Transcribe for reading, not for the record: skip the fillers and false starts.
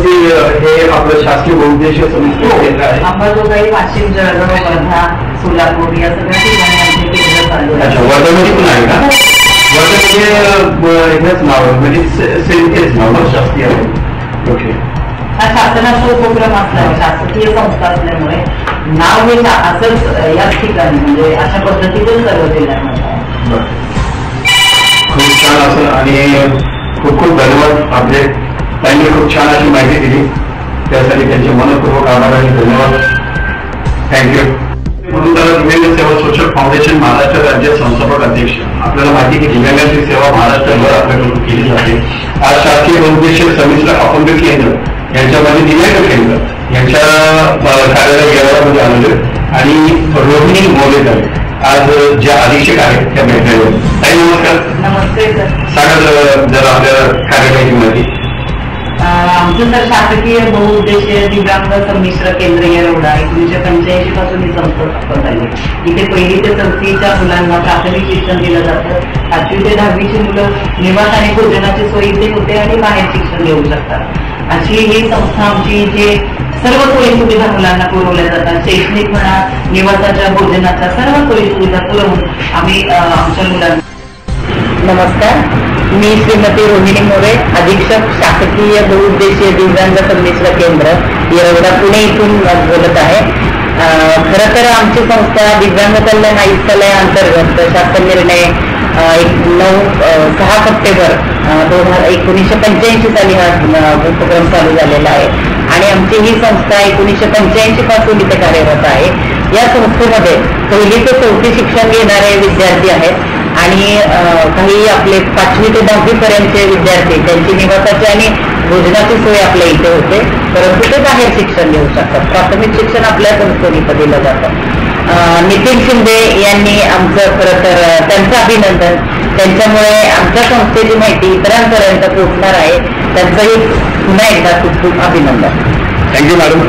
की हे आपलं शासकीय बहुउद्देशीय समिती केंद्र आहे. अंबाजोगाई, वाशिम, जळगाव, वर्धा, सोलापूर या सगळ्या ठिकाणी आमचे केंद्र चालू आहे. अच्छा, वर्धामध्ये पण आहे का? वर्धामध्ये हेच नाव आहे म्हणजे सेंटेच नाव शासकीय आहे. ओके. हा शासनाचा उपक्रम असल्यामुळे, शासकीय संस्था असल्यामुळे नाव हे असंच याच ठिकाणी म्हणजे अशा पद्धतीतच सर्व जिल्ह्यांमध्ये आहे. खूप छान असं आणि खूप खूप धन्यवाद. आपले त्यांनी खूप छान अशी माहिती दिली, त्यासाठी त्यांचे मनपूर्वक आभार आणि धन्यवाद. थँक्यू. म्हणून त्याला दिव्यांग सेवा सोशल फाउंडेशन महाराष्ट्र राज्य संस्थापक अध्यक्ष. आपल्याला माहिती की दिव्यांगांची सेवा महाराष्ट्रभर आपल्याकडून केली जाते. आज शासकीय बहुउद्देशीय समिश्र अपंग केंद्र यांच्यामध्ये दिव्यांग केंद्र यांच्या कार्यालय येरवड्यामध्ये आलेले आणि रोहिणी मोरे आज ज्या अधीक्षक आहेत त्या भेटण्यावर. ताई नमस्कार. नमस्ते सर. सांगा जरा आपल्या कार्यालयाची माहिती. आमचं तर शासकीय बहुउद्देशीय दिव्यांग संमिश्र केंद्र येरवडा 1985 पासून ही संस्था स्थापन झाली. इथे 1ली ते 4थीच्या मुलांना प्राथमिक शिक्षण दिलं जातं. 5वी ते 10वीची मुलं निवास आणि भोजनाची सोयी इथे होते आणि बाहेर शिक्षण घेऊ शकतात. अशी ही संस्था आमची इथे सर्व सोयी सुविधा मुलांना पुरवल्या जातात. शैक्षणिक म्हणा, निवासाच्या, भोजनाच्या सर्व सोयी सुविधा पुरवून आम्ही आमच्या मुलांना. नमस्कार, मी श्रीमती रोहिणी मोरे, अधीक्षक शासकीय बहुउद्देशीय दिव्यांग संमिश्र केंद्र येरवडा पुणे इथून बोलत आहे. खरं तर आमची संस्था दिव्यांग कल्याण आयुक्तालय अंतर्गत शासन निर्णय 6 सप्टेंबर 1985 साली हा उपक्रम चालू झालेला आहे आणि आमची ही संस्था 1985 पासून इथे कार्यरत आहे. या संस्थेमध्ये 1ली ते 4थी शिक्षण घेणारे विद्यार्थी आहेत आणि काही आपले 5वी ते 10वी पर्यंतचे विद्यार्थी त्यांची निवासाची आणि भोजनाची सोय आपल्या इथे होते, परंतु ते बाहेर शिक्षण घेऊ शकतात. प्राथमिक शिक्षण आपल्या संस्थेने दिलं जातं. नितीन शिंदे यांनी आमचं खरं तर त्यांचं अभिनंदन. त्यांच्यामुळे आमच्या संस्थेची माहिती इतरांपर्यंत पोहोचणार आहे. त्यांचंही पुन्हा एकदा खूप खूप अभिनंदन. Thank you madam.